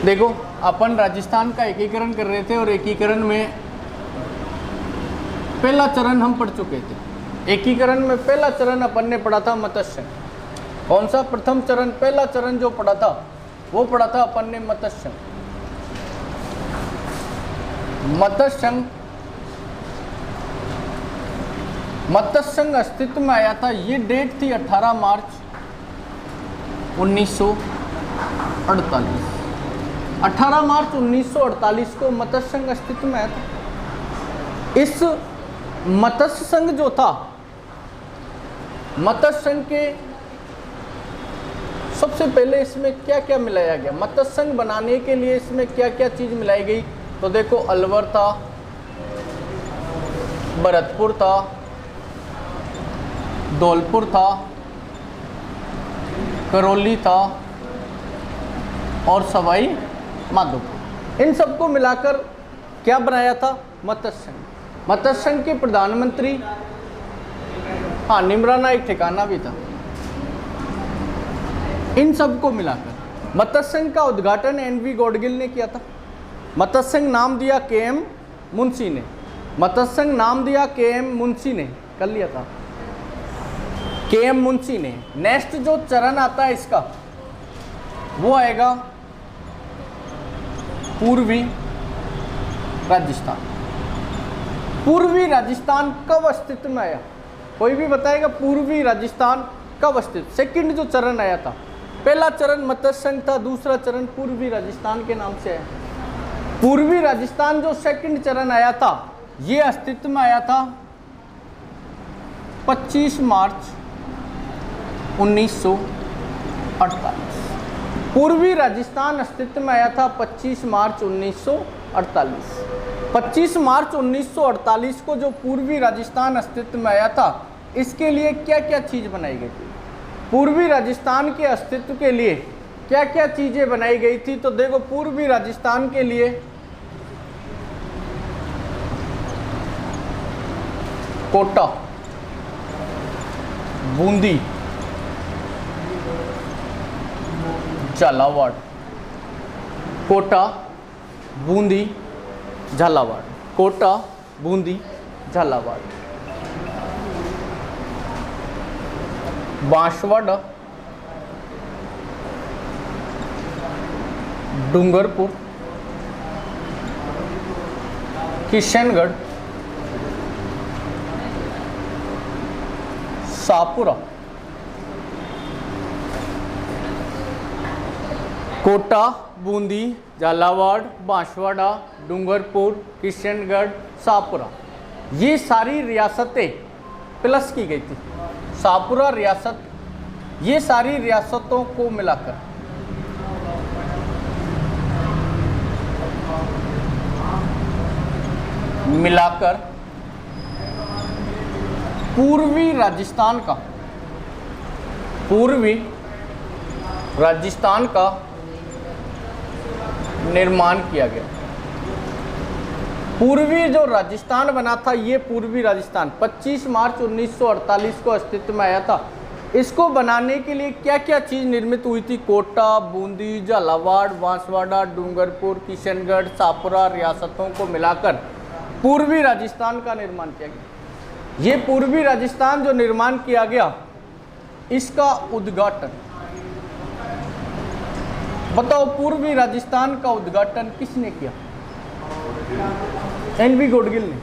देखो अपन राजस्थान का एकीकरण कर रहे थे और एकीकरण में पहला चरण हम पढ़ चुके थे। एकीकरण में पहला चरण अपन ने पढ़ा था मत्स्य। कौन सा प्रथम चरण, पहला चरण जो पढ़ा था वो पढ़ा था अपन ने मत्स्य। मत्स्य संघ अस्तित्व में आया था। ये डेट थी 18 मार्च 1948। 18 मार्च 1948 को मत्स्य संघ अस्तित्व में आया था। इस मत्स्य संघ जो था, मत्स्य संघ के सबसे पहले इसमें क्या क्या मिलाया गया, मत्स्य संघ बनाने के लिए इसमें क्या क्या चीज मिलाई गई, तो देखो अलवर था, भरतपुर था, धौलपुर था, करौली था और सवाई माधोपुर। इन सबको मिलाकर क्या बनाया था, मत्स्य संघ। मत्स्य संघ के प्रधानमंत्री, हाँ, निमराना एक ठिकाना भी था। इन सबको मिलाकर मत्स्य संघ का उद्घाटन एनवी गॉडगिल ने किया था। मत्स्य संघ नाम दिया केएम मुंशी ने। मत्स्य संघ नाम दिया केएम मुंशी ने, कर लिया था केएम मुंशी ने। नेक्स्ट जो चरण आता है इसका वो आएगा पूर्वी राजस्थान। पूर्वी राजस्थान कब अस्तित्व में आया, कोई भी बताएगा पूर्वी राजस्थान कब अस्तित्व। सेकंड जो चरण आया था, पहला चरण मत्स्य संघ था, दूसरा चरण पूर्वी राजस्थान के नाम से आया। पूर्वी राजस्थान जो सेकंड चरण आया था ये अस्तित्व में आया था 25 मार्च 1948। पूर्वी राजस्थान अस्तित्व में आया था 25 मार्च 1948। 25 मार्च 1948 को जो पूर्वी राजस्थान अस्तित्व में आया था, इसके लिए क्या क्या चीज बनाई गई थी, पूर्वी राजस्थान के अस्तित्व के लिए क्या क्या चीजें बनाई गई थी। तो देखो पूर्वी राजस्थान के लिए कोटा, बूंदी, झालावाड़, कोटा, बूंदी, झालावाड़, कोटा, बूंदी, झालावाड़, बांसवाड़ा, डूंगरपुर, किशनगढ़, शाहपुरा, कोटा, बूंदी, झालावाड़, बांसवाड़ा, डूंगरपुर, किशनगढ़, शाहपुरा, ये सारी रियासतें प्लस की गई थी। शाहपुरा रियासत, ये सारी रियासतों को मिलाकर पूर्वी राजस्थान का निर्माण किया गया। पूर्वी जो राजस्थान बना था, ये पूर्वी राजस्थान 25 मार्च 1948 को अस्तित्व में आया था। इसको बनाने के लिए क्या क्या चीज निर्मित हुई थी, कोटा, बूंदी, झालावाड़, बांसवाड़ा, डूंगरपुर, किशनगढ़, शाहपुरा रियासतों को मिलाकर पूर्वी राजस्थान का निर्माण किया गया। ये पूर्वी राजस्थान जो निर्माण किया गया, इसका उद्घाटन बताओ, पूर्वी राजस्थान का उद्घाटन किसने किया, एनवी गॉडगिल ने।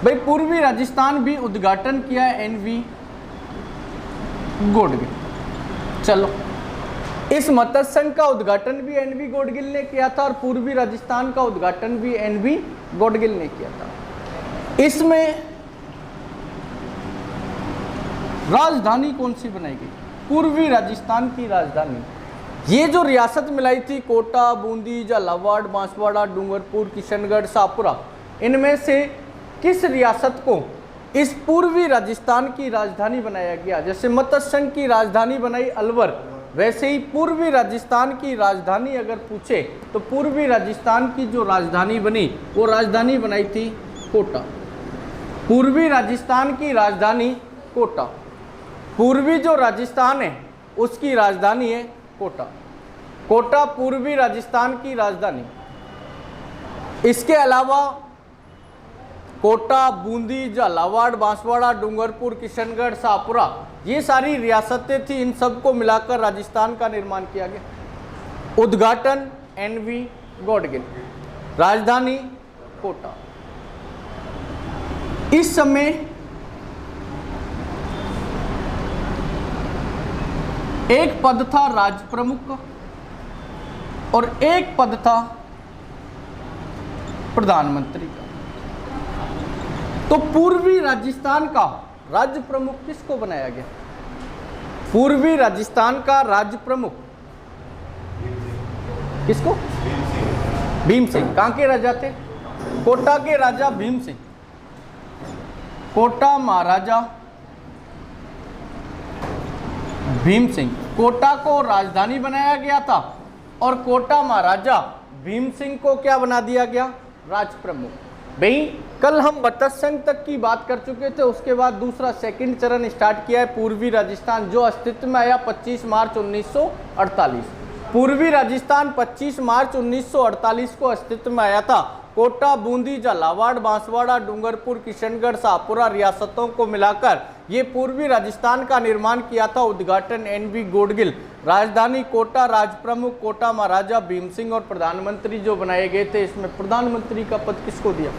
भाई पूर्वी राजस्थान भी उद्घाटन किया एनवी गॉडगिल। चलो, इस मत्स्य संघ का उद्घाटन भी एनवी गॉडगिल ने किया था और पूर्वी राजस्थान का उद्घाटन भी एनवी गॉडगिल ने किया था। इसमें राजधानी कौन सी बनाई गई, पूर्वी राजस्थान की राजधानी। ये जो रियासत मिलाई थी, कोटा, बूंदी, झालावाड़, बांसवाड़ा, डूंगरपुर, किशनगढ़, शाहपुरा, इनमें से किस रियासत को इस पूर्वी राजस्थान की राजधानी बनाया गया। जैसे मत्स्य संघ की राजधानी बनाई अलवर, वैसे ही पूर्वी राजस्थान की राजधानी अगर पूछे तो पूर्वी राजस्थान की जो राजधानी बनी वो राजधानी बनाई थी कोटा। पूर्वी राजस्थान की राजधानी कोटा, पूर्वी जो राजस्थान है उसकी राजधानी है कोटा। कोटा पूर्वी राजस्थान की राजधानी। इसके अलावा कोटा, बूंदी, झालावाड़, बांसवाड़ा, डूंगरपुर, किशनगढ़, शाहपुरा, ये सारी रियासतें थी। इन सबको मिलाकर राजस्थान का निर्माण किया गया। उद्घाटन एनवी गॉडगिल। राजधानी कोटा। इस समय एक पद था राज्य प्रमुख का और एक पद था प्रधानमंत्री का। तो पूर्वी राजस्थान का राज्य प्रमुख किसको बनाया गया? पूर्वी राजस्थान का राज्य प्रमुख किसको? भीम सिंह। कहां के राजा थे? कोटा के राजा भीम सिंह। कोटा महाराजा भीम सिंह। कोटा को राजधानी बनाया गया था और कोटा महाराजा भीम सिंह को क्या बना दिया गया? राज्य प्रमुख। भाई कल हम मत्स्य संघ तक की बात कर चुके थे, उसके बाद दूसरा सेकंड चरण स्टार्ट किया है पूर्वी राजस्थान, जो अस्तित्व में आया 25 मार्च 1948। पूर्वी राजस्थान 25 मार्च 1948 को अस्तित्व में आया था। कोटा, बूंदी, झालावाड़, बांसवाड़ा, डूंगरपुर, किशनगढ़, शाहपुरा रियासतों को मिलाकर ये पूर्वी राजस्थान का निर्माण किया था। उद्घाटन एनवी गॉडगिल। राजधानी कोटा, राज प्रमुख कोटा महाराजा भीम सिंह और प्रधानमंत्री जो बनाए गए थे, इसमें प्रधानमंत्री का पद किसको दिया?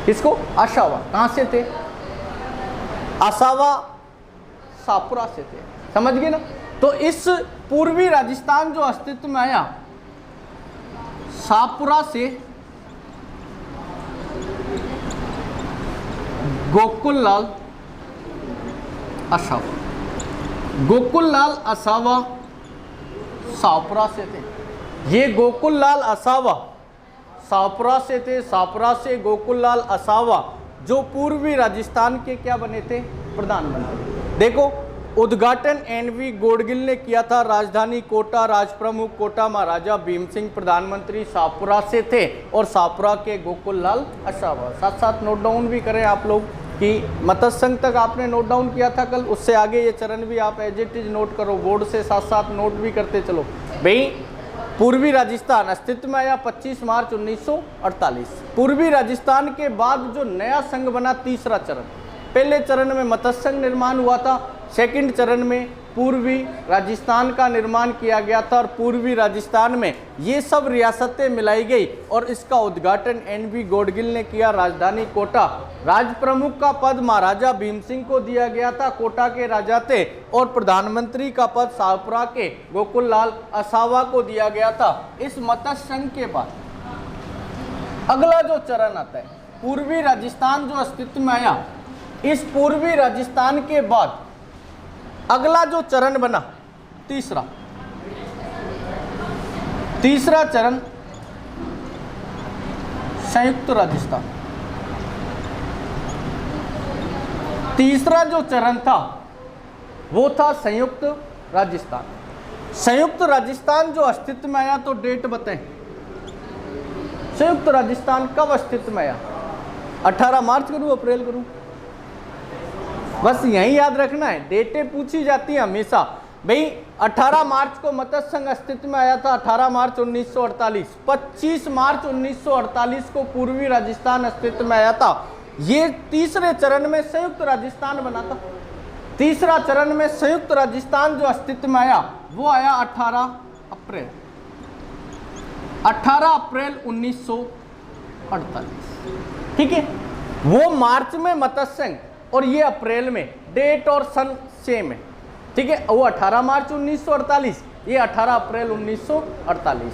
किसको? आसावा। कहां से थे? आसावा शाहपुरा से थे। समझ गए ना? तो इस पूर्वी राजस्थान जो अस्तित्व में आया, शाहपुरा से गोकुललाल आसावा। गोकुललाल आसावा शाहपुरा से थे। ये गोकुललाल आसावा शाहपुरा से थे। शाहपुरा से गोकुललाल आसावा जो पूर्वी राजस्थान के क्या बने थे? प्रधानमंत्री। देखो, उद्घाटन एनवी गॉडगिल ने किया था। राजधानी कोटा, राज प्रमुख कोटा महाराजा भीम सिंह, प्रधानमंत्री शाहपुरा से थे और शाहपुरा के गोकुललाल आसावा। साथ साथ नोट डाउन भी करें आप लोग कि मत्स्य संघ तक आपने नोट डाउन किया था कल, उससे आगे ये चरण भी आप एज इट इज नोट करो, बोर्ड से साथ साथ नोट भी करते चलो। भाई पूर्वी राजस्थान अस्तित्व में आया 25 मार्च 1948। पूर्वी राजस्थान के बाद जो नया संघ बना, तीसरा चरण, पहले चरण में मत्स्य संघ निर्माण हुआ था, सेकंड चरण में पूर्वी राजस्थान का निर्माण किया गया था और पूर्वी राजस्थान में ये सब रियासतें मिलाई गई और इसका उद्घाटन एनवी गॉडगिल ने किया। राजधानी कोटा, राज प्रमुख का पद महाराजा भीम सिंह को दिया गया था, कोटा के राजा थे, और प्रधानमंत्री का पद शाहपुरा के गोकुललाल आसावा को दिया गया था। इस मत्स्य संघ के बाद अगला जो चरण आता है, पूर्वी राजस्थान जो अस्तित्व में आया, इस पूर्वी राजस्थान के बाद अगला जो चरण बना, तीसरा चरण संयुक्त राजस्थान। तीसरा जो चरण था वो था संयुक्त राजस्थान। संयुक्त राजस्थान जो अस्तित्व में आया, तो डेट बताएं, संयुक्त राजस्थान कब अस्तित्व में आया? 18 मार्च करूं, अप्रैल करूं? बस यही याद रखना है, डेटें पूछी जाती है हमेशा। भाई 18 मार्च को मत्स्य संघ अस्तित्व में आया था, 18 मार्च 1948। 25 मार्च 1948 को पूर्वी राजस्थान अस्तित्व में आया था। ये तीसरे चरण में संयुक्त राजस्थान बना था। तीसरा चरण में संयुक्त राजस्थान जो अस्तित्व में आया वो आया 18 अप्रैल 1948। ठीक है, वो मार्च में मत्स्य संघ और ये अप्रैल में, डेट और सन सेम है। ठीक है, वो 18 मार्च 1948, ये 18 अप्रैल 1948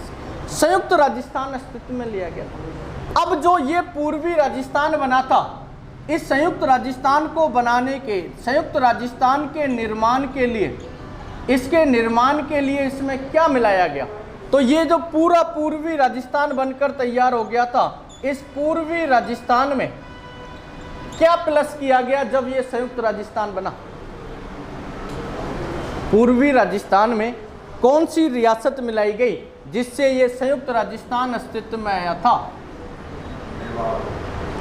संयुक्त राजस्थान अस्तित्व में लिया गया था। अब जो ये पूर्वी राजस्थान बना था, इस संयुक्त राजस्थान को बनाने के, संयुक्त राजस्थान के निर्माण के लिए, इसके निर्माण के लिए इसमें क्या मिलाया गया? तो ये जो पूरा पूर्वी राजस्थान बनकर तैयार हो गया था, इस पूर्वी राजस्थान में क्या प्लस किया गया जब ये संयुक्त राजस्थान बना? पूर्वी राजस्थान में कौन सी रियासत मिलाई गई जिससे ये संयुक्त राजस्थान अस्तित्व में आया था?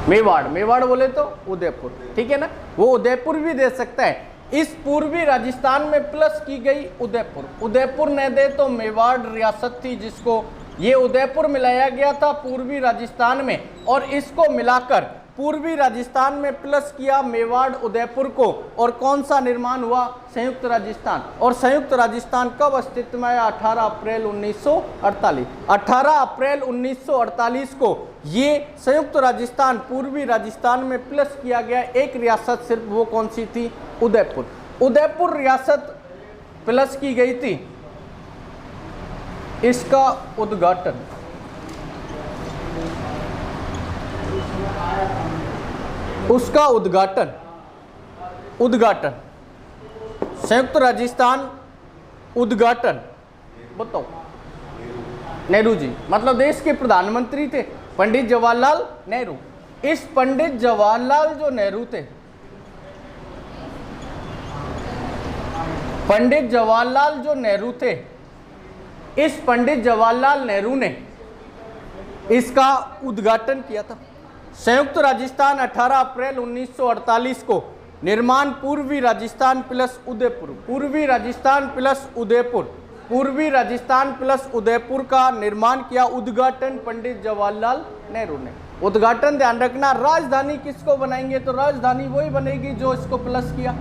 मेवाड़। मेवाड़ बोले तो उदयपुर, ठीक है ना, वो उदयपुर भी दे सकता है। इस पूर्वी राजस्थान में प्लस की गई उदयपुर। उदयपुर न दे तो मेवाड़ रियासत थी, जिसको ये उदयपुर मिलाया गया था पूर्वी राजस्थान में, और इसको मिलाकर पूर्वी राजस्थान में प्लस किया मेवाड़ उदयपुर को, और कौन सा निर्माण हुआ? संयुक्त राजस्थान। और संयुक्त राजस्थान कब अस्तित्व में आया? 18 अप्रैल 1948। 18 अप्रैल 1948 को ये संयुक्त राजस्थान पूर्वी राजस्थान में प्लस किया गया एक रियासत, सिर्फ वो कौन सी थी? उदयपुर। उदयपुर रियासत प्लस की गई थी। इसका उद्घाटन उसका उद्घाटन संयुक्त राजस्थान उद्घाटन बताओ। नेहरू जी, मतलब देश के प्रधानमंत्री थे पंडित जवाहरलाल नेहरू। इस पंडित जवाहरलाल जो नेहरू थे, पंडित जवाहरलाल जो नेहरू थे, इस पंडित जवाहरलाल नेहरू ने इसका उद्घाटन किया था। संयुक्त राजस्थान 18 अप्रैल 1948 को निर्माण पूर्वी राजस्थान प्लस उदयपुर, पूर्वी राजस्थान प्लस उदयपुर, पूर्वी राजस्थान प्लस उदयपुर का निर्माण किया। उद्घाटन पंडित जवाहरलाल नेहरू ने। उद्घाटन ध्यान रखना, राजधानी किसको बनाएंगे? तो राजधानी वही बनेगी जो इसको प्लस किया।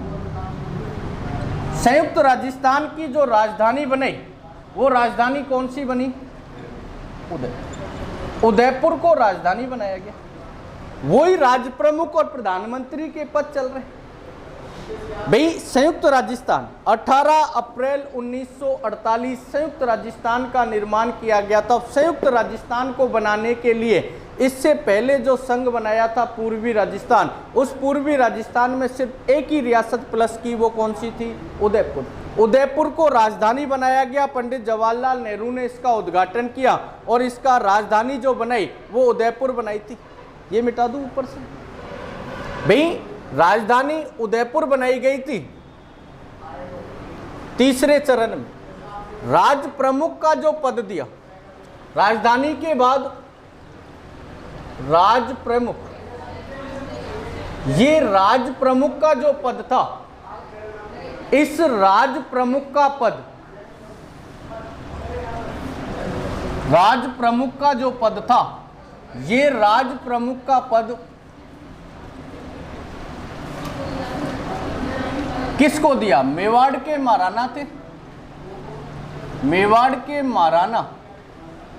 संयुक्त राजस्थान की जो राजधानी बनी, वो राजधानी कौन सी बनी? उदयपुर। उदयपुर को राजधानी बनाया गया। वही राज्य प्रमुख और प्रधानमंत्री के पद चल रहे भाई। संयुक्त राजस्थान 18 अप्रैल 1948 संयुक्त राजस्थान का निर्माण किया गया था। संयुक्त राजस्थान को बनाने के लिए इससे पहले जो संघ बनाया था पूर्वी राजस्थान, उस पूर्वी राजस्थान में सिर्फ एक ही रियासत प्लस की, वो कौन सी थी? उदयपुर। उदयपुर को राजधानी बनाया गया। पंडित जवाहरलाल नेहरू ने इसका उद्घाटन किया और इसका राजधानी जो बनाई वो उदयपुर बनाई थी। ये मिटा दूं ऊपर से भाई, राजधानी उदयपुर बनाई गई थी। तीसरे चरण में राज प्रमुख का जो पद दिया, राजधानी के बाद राज प्रमुख, ये राज प्रमुख का जो पद था, इस राज प्रमुख का पद, राज प्रमुख का जो पद था, ये राज प्रमुख का पद किसको दिया? मेवाड़ के महाराणा थे। मेवाड़ के महाराणा,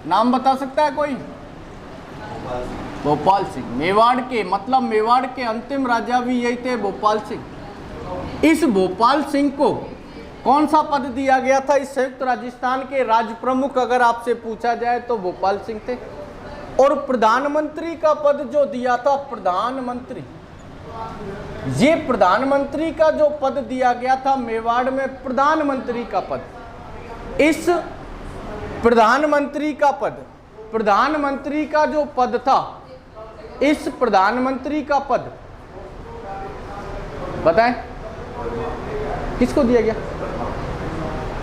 नाम बता सकता है कोई? भोपाल सिंह। मेवाड़ के मतलब मेवाड़ के अंतिम राजा भी यही थे, भोपाल सिंह। इस भोपाल सिंह को कौन सा पद दिया गया था? इस संयुक्त राजस्थान के राज प्रमुख अगर आपसे पूछा जाए तो भोपाल सिंह थे। और प्रधानमंत्री का पद जो दिया था, प्रधानमंत्री, ये प्रधानमंत्री का जो पद दिया गया था मेवाड़ में, प्रधानमंत्री का पद, इस प्रधानमंत्री का पद, प्रधानमंत्री का जो पद था, इस प्रधानमंत्री का पद बताएं किसको दिया गया?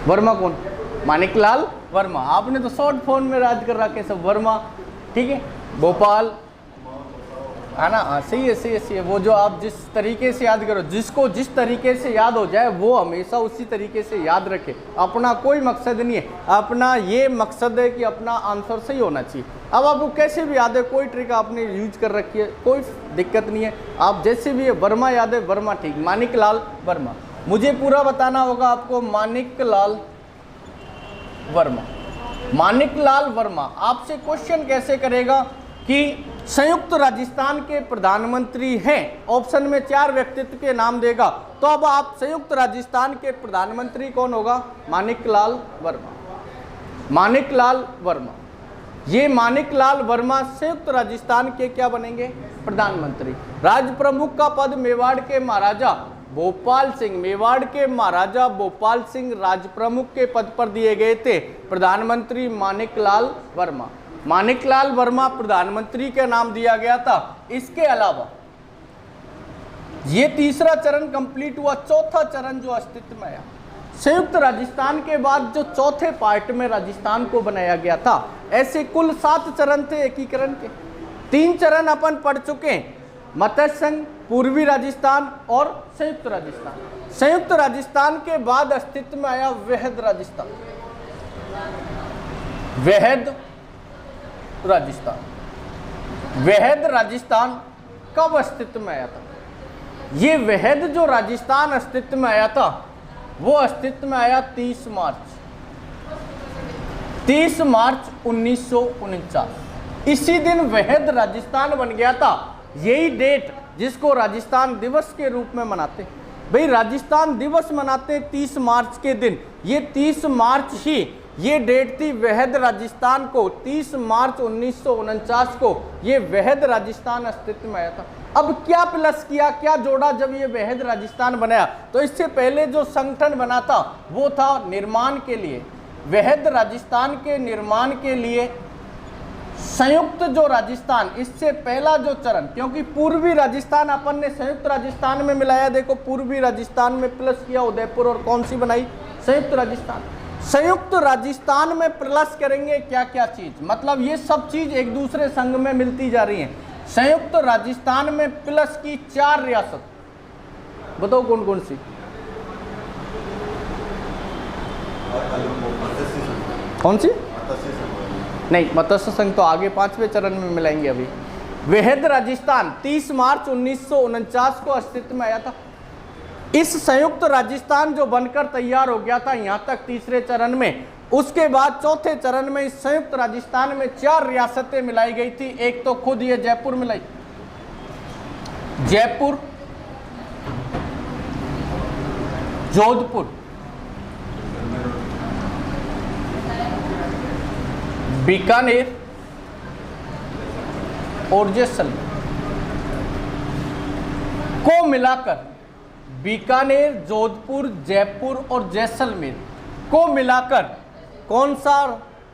वर्मा। कौन? माणिकलाल वर्मा। आपने तो शॉर्ट फोन में राज कर रखा है सब। वर्मा, ठीक है। भोपाल, है ना? हाँ, सही है, सही है, सही है। वो जो आप जिस तरीके से याद करो, जिसको जिस तरीके से याद हो जाए वो हमेशा उसी तरीके से याद रखे। अपना कोई मकसद नहीं है, अपना ये मकसद है कि अपना आंसर सही होना चाहिए। अब आपको कैसे भी याद है, कोई ट्रिक आपने यूज कर रखी है, कोई दिक्कत नहीं है। आप जैसे भी है, वर्मा याद है, वर्मा ठीक। माणिकलाल वर्मा, मुझे पूरा बताना होगा आपको। माणिकलाल वर्मा, माणिकलाल वर्मा आपसे क्वेश्चन कैसे करेगा कि संयुक्त राजस्थान के प्रधानमंत्री हैं, ऑप्शन में 4 व्यक्तित्व के नाम देगा, तो अब आप संयुक्त राजस्थान के प्रधानमंत्री कौन होगा? माणिकलाल वर्मा। माणिकलाल वर्मा, ये माणिकलाल वर्मा संयुक्त राजस्थान के क्या बनेंगे? प्रधानमंत्री। राज प्रमुख का पद मेवाड़ के महाराजा भोपाल सिंह, मेवाड़ के महाराजा भोपाल सिंह राज प्रमुख के पद पर दिए गए थे। प्रधानमंत्री माणिकलाल वर्मा। माणिकलाल वर्मा प्रधानमंत्री का नाम दिया गया था। इसके अलावा ये तीसरा चरण कंप्लीट हुआ। चौथा चरण जो अस्तित्व में आया, संयुक्त राजस्थान के बाद जो चौथे पार्ट में राजस्थान को बनाया गया था। ऐसे कुल 7 चरण थे एकीकरण के। 3 चरण अपन पढ़ चुके हैं। मत्स्य संघ, पूर्वी राजस्थान और संयुक्त राजस्थान। संयुक्त राजस्थान के बाद अस्तित्व में आया वहद राजस्थान। वहद राजस्थान, वहद राजस्थान कब अस्तित्व में आया था? ये वहद जो राजस्थान अस्तित्व में आया था वो अस्तित्व में आया 30 मार्च 1949। इसी दिन वहद राजस्थान बन गया था। यही डेट जिसको राजस्थान दिवस के रूप में मनाते, भाई राजस्थान दिवस मनाते 30 मार्च के दिन। ये 30 मार्च ही ये डेट थी वहद राजस्थान को, 30 मार्च 1949 को ये वहद राजस्थान अस्तित्व में आया था। अब क्या प्लस किया, क्या जोड़ा जब ये वहद राजस्थान बनाया? तो इससे पहले जो संगठन बना था वो था निर्माण के लिए, वहद राजस्थान के निर्माण के लिए संयुक्त जो राजस्थान, इससे पहला जो चरण, क्योंकि पूर्वी राजस्थान अपन ने संयुक्त राजस्थान में मिलाया। देखो पूर्वी राजस्थान में प्लस किया उदयपुर और कौन सी बनाई? संयुक्त राजस्थान। संयुक्त राजस्थान में प्लस करेंगे क्या क्या चीज, मतलब ये सब चीज एक दूसरे संघ में मिलती जा रही है। संयुक्त राजस्थान में प्लस की 4 रियासत, बताओ कौन कौन सी? कौन सी? नहीं, मत्स्य संघ तो आगे 5वें चरण में मिलाएंगे। अभी वहद राजस्थान 30 मार्च 1949 को अस्तित्व में आया था। इस संयुक्त राजस्थान जो बनकर तैयार हो गया था यहां तक 3रे चरण में, उसके बाद 4थे चरण में इस संयुक्त राजस्थान में 4 रियासतें मिलाई गई थी। एक तो खुद ये जयपुर मिलाई, जयपुर, जोधपुर, बीकानेर और जैसलमेर को मिलाकर, बीकानेर, जोधपुर, जयपुर और जैसलमेर को मिलाकर कौन सा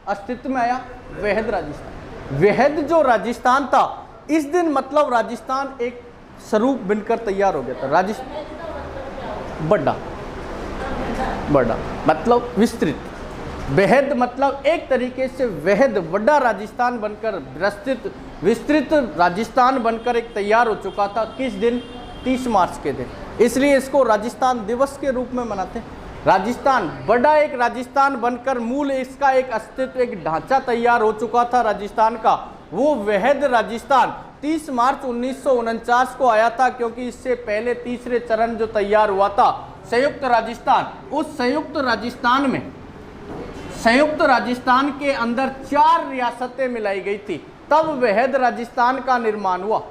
अस्तित्व में आया? वहद राजस्थान। वहद जो राजस्थान था इस दिन, मतलब राजस्थान एक स्वरूप बनकर तैयार हो गया था। राजस्थान बड़ा बड़ा मतलब विस्तृत, वहद मतलब एक तरीके से वहद बड़ा राजस्थान बनकर विस्तृत राजस्थान बनकर एक तैयार हो चुका था। किस दिन? 30 मार्च के दिन। इसलिए इसको राजस्थान दिवस के रूप में मनाते हैं। राजस्थान बड़ा एक राजस्थान बनकर मूल इसका एक अस्तित्व, एक ढांचा तैयार हो चुका था राजस्थान का। वो वहद राजस्थान 30 मार्च 1949 को आया था, क्योंकि इससे पहले 3रे चरण जो तैयार हुआ था संयुक्त राजस्थान, उस संयुक्त राजस्थान में, संयुक्त राजस्थान के अंदर 4 रियासतें मिलाई गई थी, तब वहद राजस्थान का निर्माण हुआ।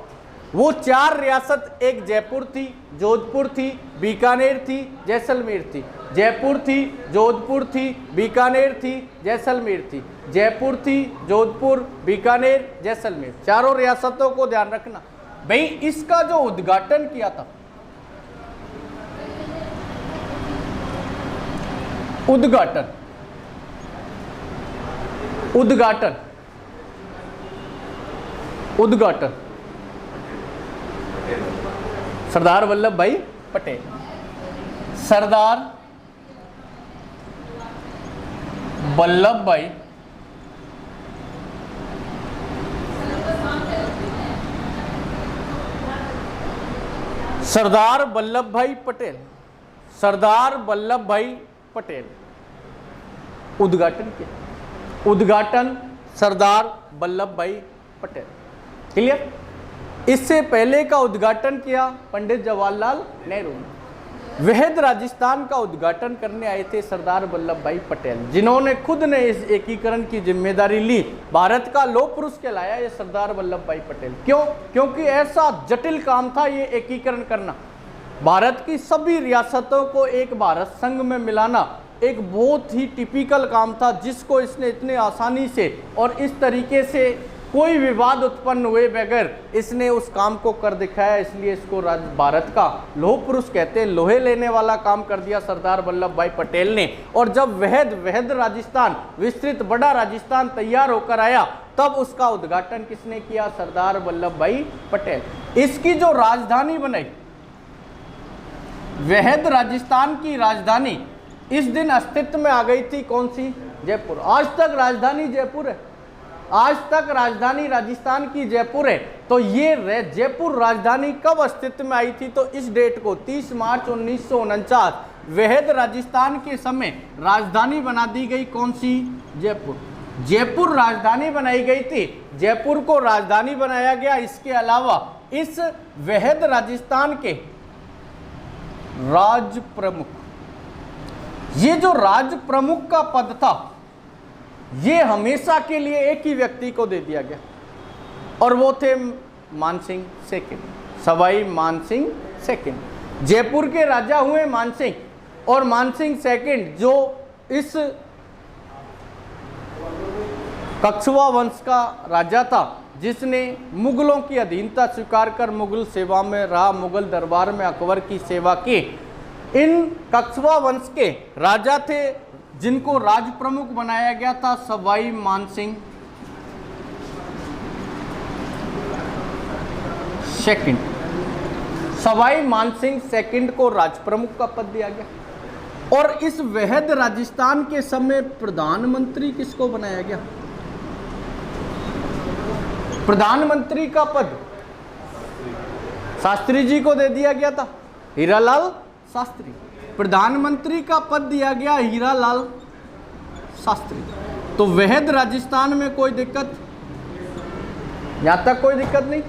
वो 4 रियासत, एक जयपुर थी, जोधपुर थी, बीकानेर थी, जैसलमेर थी। जयपुर थी, जोधपुर थी, बीकानेर थी, जैसलमेर थी। जयपुर थी, जोधपुर, बीकानेर, जैसलमेर, 4 रियासतों को ध्यान रखना। भाई इसका जो उद्घाटन किया था, उद्घाटन सरदार वल्लभ भाई पटेल। सरदार वल्लभ भाई सरदार वल्लभ भाई पटेल, सरदार वल्लभ भाई पटेल उद्घाटन किया। उद्घाटन सरदार वल्लभ भाई पटेल। क्लियर? इससे पहले का उद्घाटन किया पंडित जवाहरलाल नेहरू ने। वहद राजस्थान का उद्घाटन करने आए थे सरदार वल्लभ भाई पटेल, जिन्होंने खुद ने इस एकीकरण की जिम्मेदारी ली। भारत का लौह पुरुष कहलाया ये सरदार वल्लभ भाई पटेल। क्यों? क्योंकि ऐसा जटिल काम था ये एकीकरण करना। भारत की सभी रियासतों को एक भारत संघ में मिलाना एक बहुत ही टिपिकल काम था, जिसको इसने इतने आसानी से और इस तरीके से कोई विवाद उत्पन्न हुए बगैर इसने उस काम को कर दिखाया। इसलिए इसको भारत का लौह पुरुष कहते हैं। लोहे लेने वाला काम कर दिया सरदार वल्लभ भाई पटेल ने। और जब वहद राजस्थान, विस्तृत बड़ा राजस्थान तैयार होकर आया, तब उसका उद्घाटन किसने किया? सरदार वल्लभ भाई पटेल। इसकी जो राजधानी बनाई, वहद राजस्थान की राजधानी इस दिन अस्तित्व में आ गई थी। कौन सी? जयपुर। आज तक राजधानी जयपुर है। आज तक राजधानी राजस्थान की जयपुर है। तो ये जयपुर राजधानी कब अस्तित्व में आई थी? तो इस डेट को 30 मार्च 1949 वहद राजस्थान के समय राजधानी बना दी गई। कौन सी? जयपुर। जयपुर राजधानी बनाई गई थी, जयपुर को राजधानी बनाया गया। इसके अलावा इस वहद राजस्थान के राज प्रमुख, ये जो राज प्रमुख का पद था ये हमेशा के लिए एक ही व्यक्ति को दे दिया गया और वो थे मानसिंह सेकंड, सवाई मानसिंह सेकंड। जयपुर के राजा हुए मानसिंह, और मानसिंह सेकंड जो इस कछवाहा वंश का राजा था, जिसने मुगलों की अधीनता स्वीकार कर मुगल सेवा में रहा, मुगल दरबार में अकबर की सेवा की। इन कछवाहा वंश के राजा थे जिनको राज प्रमुख बनाया गया था सवाई मानसिंह सेकंड। सवाई मानसिंह सेकंड को राज प्रमुख का पद दिया गया। और इस वहद राजस्थान के समय प्रधानमंत्री किसको बनाया गया? प्रधानमंत्री का पद शास्त्री जी को दे दिया गया था, हीरालाल शास्त्री। प्रधानमंत्री का पद दिया गया हीरालाल शास्त्री। तो वहद राजस्थान में कोई दिक्कत, यहां तक कोई दिक्कत नहीं।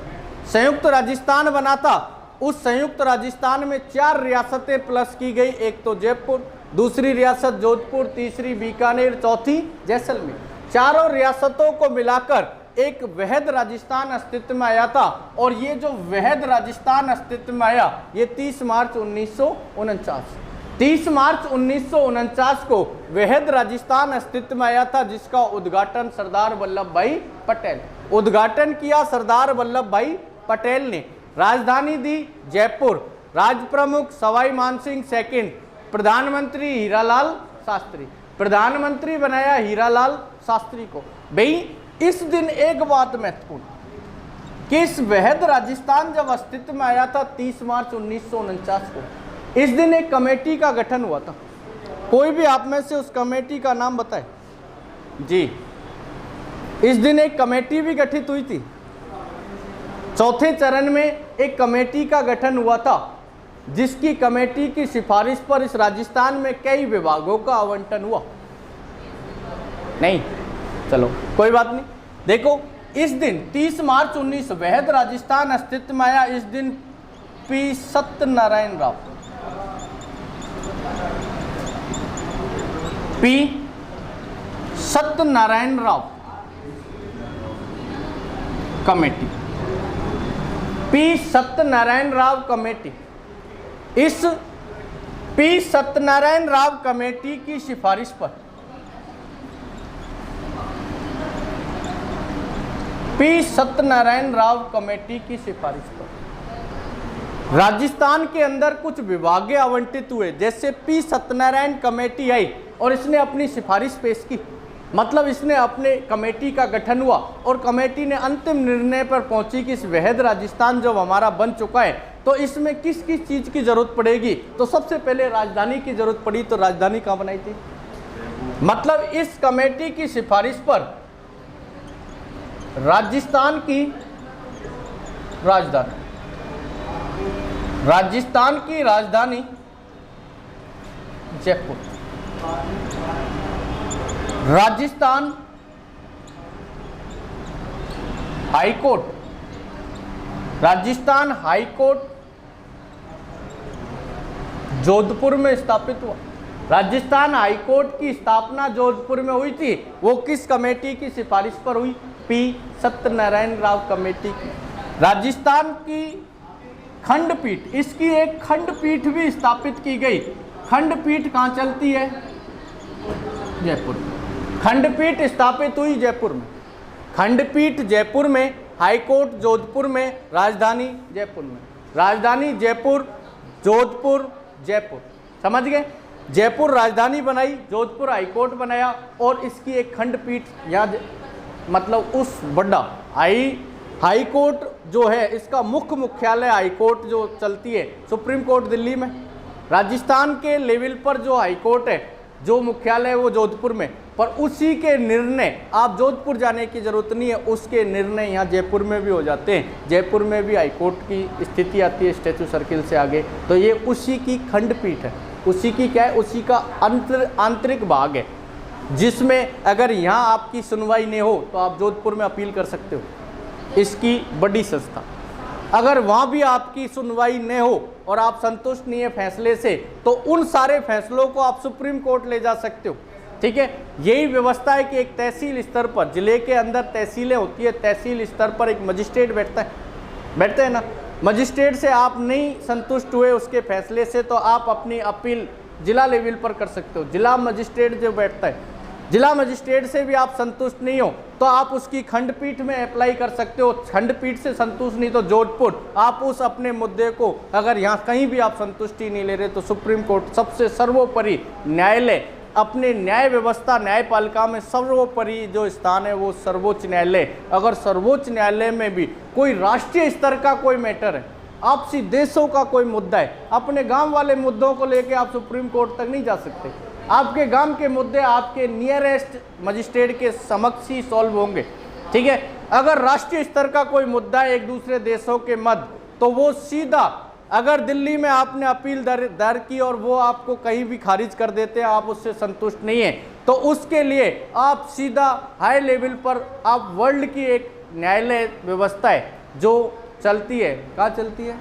संयुक्त राजस्थान बना था, उस संयुक्त राजस्थान में 4 रियासतें प्लस की गई। एक तो जयपुर, दूसरी रियासत जोधपुर, तीसरी बीकानेर, चौथी जैसलमेर। चारों रियासतों को मिलाकर एक वहद राजस्थान अस्तित्व में आया था। और ये जो वहद राजस्थान अस्तित्व में आया ये 30 मार्च 1949, 30 मार्च 1949 को वहद राजस्थान अस्तित्व में आया था, जिसका उद्घाटन सरदार वल्लभ भाई पटेल, उद्घाटन किया सरदार वल्लभ भाई पटेल ने। राजधानी दी जयपुर, राज प्रमुख सवाई मानसिंह सेकंड, प्रधानमंत्री हीरालाल शास्त्री, प्रधानमंत्री बनाया हीरालाल शास्त्री को। भाई इस दिन एक बात महत्वपूर्ण कि इस वहद राजस्थान जब अस्तित्व में आया था 30 मार्च 1949 को, इस दिन एक कमेटी का गठन हुआ था। कोई भी आप में से उस कमेटी का नाम बताए जी। इस दिन एक कमेटी भी गठित हुई थी। चौथे चरण में एक कमेटी का गठन हुआ था, जिसकी कमेटी की सिफारिश पर इस राजस्थान में कई विभागों का आवंटन हुआ। नहीं, चलो कोई बात नहीं। देखो इस दिन 30 मार्च 19 वहद राजस्थान अस्तित्व में आया। इस दिन P Satyanarayan Rao, P Satyanarayan Rao committee, P Satyanarayan Rao committee, इस पी सत्यनारायण राव कमेटी की सिफारिश पर पी सत्यनारायण राव कमेटी की सिफारिश पर राजस्थान के अंदर कुछ विभाग आवंटित हुए। जैसे पी सत्यनारायण कमेटी आई और इसने अपनी सिफारिश पेश की, मतलब इसने अपने कमेटी का गठन हुआ और कमेटी ने अंतिम निर्णय पर पहुंची कि इस वहद राजस्थान जो हमारा बन चुका है तो इसमें किस किस चीज़ की जरूरत पड़ेगी। तो सबसे पहले राजधानी की जरूरत पड़ी। तो राजधानी कहाँ बनाई थी? मतलब इस कमेटी की सिफारिश पर राजस्थान की राजधानी, राजस्थान की राजधानी Jaipur, Rajasthan high court, Rajasthan high court Jodhpur में स्थापित हुआ। राजस्थान हाई कोर्ट की स्थापना जोधपुर में हुई थी। वो किस कमेटी की सिफारिश पर हुई? पी सत्यनारायण राव कमेटी की। राजस्थान की खंडपीठ, इसकी एक खंडपीठ भी स्थापित की गई। खंडपीठ कहाँ चलती है? जयपुर। खंडपीठ स्थापित हुई जयपुर में। खंडपीठ जयपुर में, हाईकोर्ट जोधपुर में, राजधानी जयपुर में। राजधानी जयपुर, जोधपुर, जयपुर, समझ गए? जयपुर राजधानी बनाई, जोधपुर हाईकोर्ट बनाया और इसकी एक खंडपीठ यहाँ, मतलब उस बड़ा हाई कोर्ट जो है इसका मुख्य मुख्यालय हाई कोर्ट जो चलती है सुप्रीम कोर्ट दिल्ली में। राजस्थान के लेवल पर जो हाई कोर्ट है जो मुख्यालय है वो जोधपुर में। पर उसी के निर्णय, आप जोधपुर जाने की जरूरत नहीं है, उसके निर्णय यहाँ जयपुर में भी हो जाते हैं। जयपुर में भी हाईकोर्ट की स्थिति आती है स्टैचू सर्किल से आगे, तो ये उसी की खंडपीठ है, उसी की क्या है, उसी का आंतरिक भाग है, जिसमें अगर यहाँ आपकी सुनवाई नहीं हो तो आप जोधपुर में अपील कर सकते हो, इसकी बड़ी संस्था। अगर वहाँ भी आपकी सुनवाई नहीं हो और आप संतुष्ट नहीं है फैसले से, तो उन सारे फैसलों को आप सुप्रीम कोर्ट ले जा सकते हो। ठीक है, यही व्यवस्था है कि एक तहसील स्तर पर, जिले के अंदर तहसीलें होती है, तहसील स्तर पर एक मजिस्ट्रेट बैठते हैं ना, मजिस्ट्रेट से आप नहीं संतुष्ट हुए उसके फैसले से, तो आप अपनी अपील जिला लेवल पर कर सकते हो। जिला मजिस्ट्रेट जो बैठता है, जिला मजिस्ट्रेट से भी आप संतुष्ट नहीं हो तो आप उसकी खंडपीठ में अप्लाई कर सकते हो। खंडपीठ से संतुष्ट नहीं तो जोधपुर, आप उस अपने मुद्दे को, अगर यहाँ कहीं भी आप संतुष्टि नहीं ले रहे तो सुप्रीम कोर्ट सबसे सर्वोपरि न्यायालय, अपने न्याय व्यवस्था न्यायपालिका में सर्वोपरि जो स्थान है वो सर्वोच्च न्यायालय। अगर सर्वोच्च न्यायालय में भी कोई राष्ट्रीय स्तर का कोई मैटर है, आपसी देशों का कोई मुद्दा है, अपने गांव वाले मुद्दों को लेके आप सुप्रीम कोर्ट तक नहीं जा सकते। आपके गांव के मुद्दे आपके नियरेस्ट मजिस्ट्रेट के समक्ष ही सॉल्व होंगे। ठीक है, अगर राष्ट्रीय स्तर का कोई मुद्दा है एक दूसरे देशों के मध्य, तो वो सीधा, अगर दिल्ली में आपने अपील दर की और वो आपको कहीं भी खारिज कर देते हैं, आप उससे संतुष्ट नहीं है, तो उसके लिए आप सीधा हाई लेवल पर, आप वर्ल्ड की एक न्यायालय व्यवस्था है जो चलती है, कहाँ चलती है,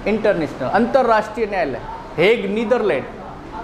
इंटरनेशनल अंतर्राष्ट्रीय न्यायालय हेग नीदरलैंड,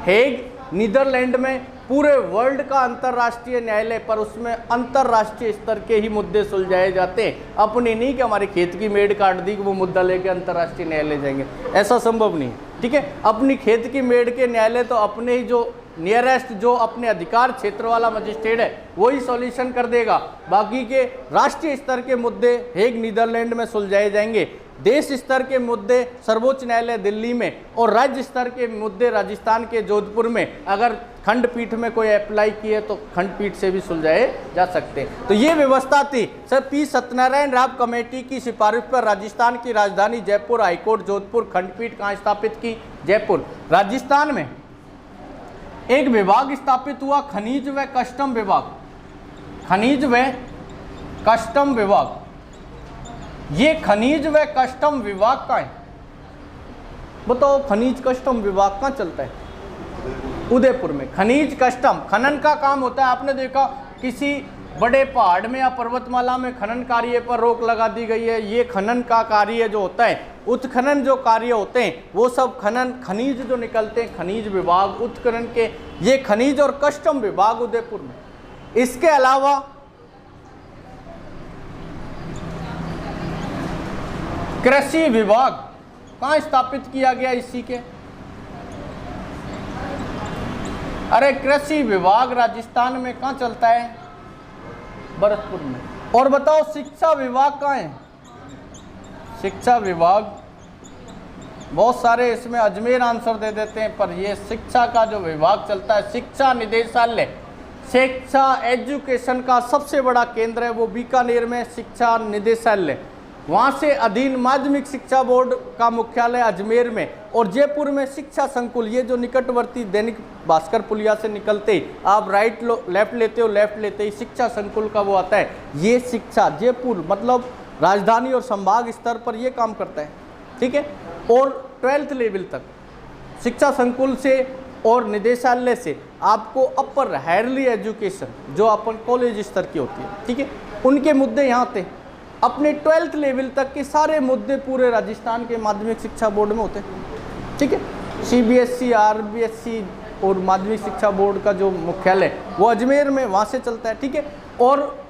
हेग नीदरलैंड में पूरे वर्ल्ड का अंतर्राष्ट्रीय न्यायालय, पर उसमें अंतर्राष्ट्रीय स्तर के ही मुद्दे सुलझाए जाते हैं। अपनी नहीं कि हमारे खेत की मेड़ काट दी कि वो मुद्दा लेके अंतर्राष्ट्रीय न्यायालय जाएंगे, ऐसा संभव नहीं। ठीक है, अपनी खेत की मेड़ के न्यायालय तो अपने ही जो नियरेस्ट, जो अपने अधिकार क्षेत्र वाला मजिस्ट्रेट है वही सॉल्यूशन कर देगा। बाकी के राष्ट्रीय स्तर के मुद्दे हेग नीदरलैंड में सुलझाए जाएंगे, देश स्तर के मुद्दे सर्वोच्च न्यायालय दिल्ली में, और राज्य स्तर के मुद्दे राजस्थान के जोधपुर में अगर खंडपीठ में कोई अप्लाई किए तो खंडपीठ से भी सुलझाए जा सकते हैं। तो ये व्यवस्था थी sir P Satyanarayan Rao committee की सिफारिश पर राजस्थान की राजधानी जयपुर, हाईकोर्ट जोधपुर, खंडपीठ कहाँ स्थापित की, जयपुर। राजस्थान में एक विभाग स्थापित हुआ, खनिज व कस्टम विभाग, खनिज व कस्टम विभाग। ये खनिज व कस्टम विभाग का है, बताओ खनिज कस्टम विभाग कहाँ चलता है, उदयपुर में। खनिज कस्टम, खनन का काम होता है। आपने देखा किसी बड़े पहाड़ में या पर्वतमाला में खनन कार्य पर रोक लगा दी गई है, ये खनन का कार्य जो होता है, उत्खनन जो कार्य होते हैं वो सब खनन, खनिज जो निकलते हैं, खनिज विभाग, उत्खनन के, ये खनिज और कस्टम विभाग उदयपुर में। इसके अलावा कृषि विभाग कहाँ स्थापित किया गया इसी के, अरे कृषि विभाग राजस्थान में कहाँ चलता है, भरतपुर में। और बताओ शिक्षा विभाग कहाँ है, शिक्षा विभाग बहुत सारे इसमें अजमेर आंसर दे देते हैं, पर ये शिक्षा का जो विभाग चलता है, शिक्षा निदेशालय, शिक्षा एजुकेशन का सबसे बड़ा केंद्र है वो बीकानेर में शिक्षा निदेशालय, वहाँ से अधीन माध्यमिक शिक्षा बोर्ड का मुख्यालय अजमेर में, और जयपुर में शिक्षा संकुल, ये जो निकटवर्ती दैनिक भास्कर पुलिया से निकलते ही आप राइट लेफ्ट लेते हो, लेफ्ट लेते ही शिक्षा संकुल का वो आता है। ये शिक्षा जयपुर मतलब राजधानी और संभाग स्तर पर ये काम करता है। ठीक है, और 12th लेवल तक शिक्षा संकुल से और निदेशालय से आपको अपर हायरली एजुकेशन जो अपन कॉलेज स्तर की होती है, ठीक है, उनके मुद्दे यहाँ आते हैं। अपने 12th लेवल तक के सारे मुद्दे पूरे राजस्थान के माध्यमिक शिक्षा बोर्ड में होते हैं। ठीक है, CBSE, RBSE और माध्यमिक शिक्षा बोर्ड का जो मुख्यालय वो अजमेर में, वहाँ से चलता है। ठीक है, और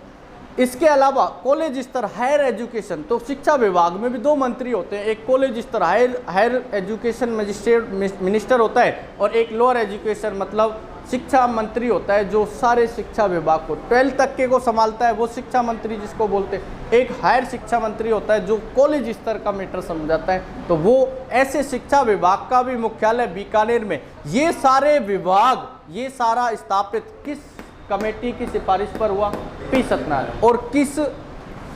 इसके अलावा कॉलेज स्तर हायर एजुकेशन, तो शिक्षा विभाग में भी 2 मंत्री होते हैं, एक कॉलेज स्तर हायर एजुकेशन मजिस्ट्रेट मिनिस्टर होता है, और एक लोअर एजुकेशन मतलब शिक्षा मंत्री होता है जो सारे शिक्षा विभाग को 12th तक के को संभालता है, वो शिक्षा मंत्री जिसको बोलते हैं। एक हायर शिक्षा मंत्री होता है जो कॉलेज स्तर का मैटर समझाता है, तो वो ऐसे शिक्षा विभाग का भी मुख्यालय बीकानेर में। ये सारे विभाग, ये सारा स्थापित किस कमेटी की सिफारिश पर हुआ, पी सत्यनारायण, और किस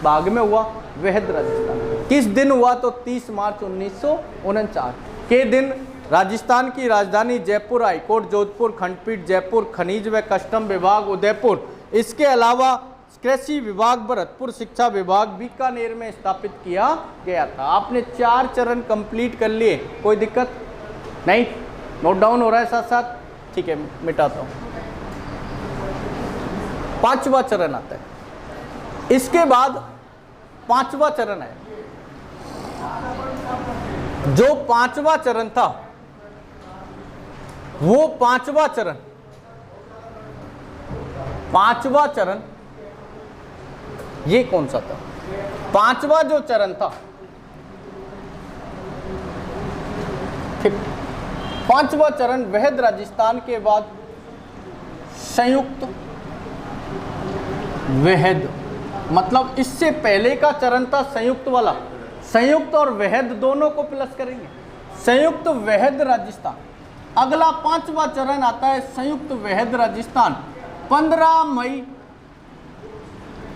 भाग में हुआ, वहद राजस्थान। किस दिन हुआ, तो 30 मार्च 1949 के दिन राजस्थान की राजधानी जयपुर, हाईकोर्ट जोधपुर, खंडपीठ जयपुर, खनिज व कस्टम विभाग उदयपुर, इसके अलावा कृषि विभाग भरतपुर, शिक्षा विभाग बीकानेर में स्थापित किया गया था। आपने 4 चरण कंप्लीट कर लिए, कोई दिक्कत नहीं? नोट डाउन हो रहा है साथ साथ? ठीक है, मिटाता हूं। 5वां चरण आता है। इसके बाद 5वां चरण है। जो 5वां चरण था, वो 5वां चरण ये कौन सा था? 5वां जो चरण था, ठीक, 5वां चरण वहद राजस्थान के बाद संयुक्त वहद, मतलब इससे पहले का चरण था संयुक्त वाला। संयुक्त और वहद दोनों को प्लस करेंगे, संयुक्त वहद राजस्थान। अगला 5वां चरण आता है संयुक्त वहद राजस्थान। 15 मई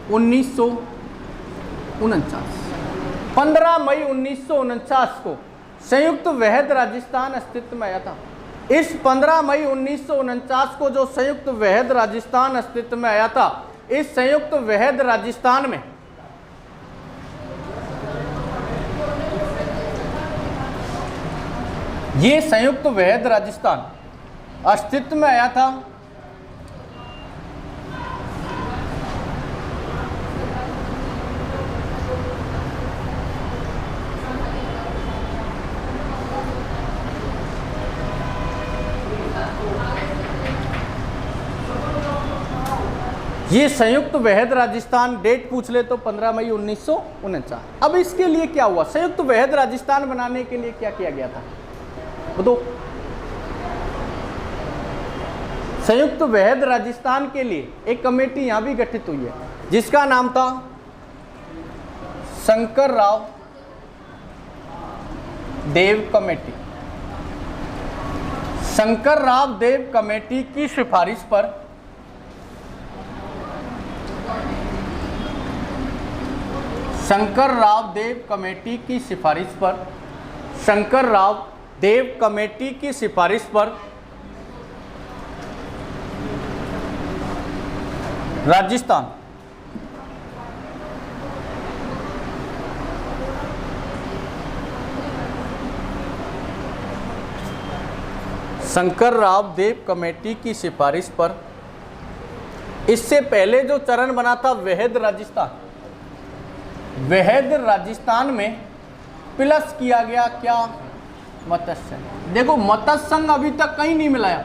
1949, 15 मई 1949 को संयुक्त वहद राजस्थान अस्तित्व में आया था। इस 15 मई 1949 को जो संयुक्त वहद राजस्थान अस्तित्व में आया था, इस संयुक्त वहद राजस्थान में ये संयुक्त वहद राजस्थान अस्तित्व में आया था ये संयुक्त वहद राजस्थान, डेट पूछ ले तो 15 मई 1949। अब इसके लिए क्या हुआ? संयुक्त वहद राजस्थान बनाने के लिए क्या किया गया था बताओ? संयुक्त वहद राजस्थान के लिए एक कमेटी यहां भी गठित हुई है, जिसका नाम था शंकर राव देव कमेटी। शंकर राव देव कमेटी की सिफारिश पर शंकर राव देव कमेटी की सिफारिश पर शंकर राव देव कमेटी की सिफारिश पर राजस्थान शंकर राव देव कमेटी की सिफारिश पर, इससे पहले जो चरण बना था वहद राजस्थान, वहद राजस्थान में प्लस किया गया क्या? मत्स्य संघ। देखो मत्स्य संघ अभी तक कहीं नहीं मिलाया,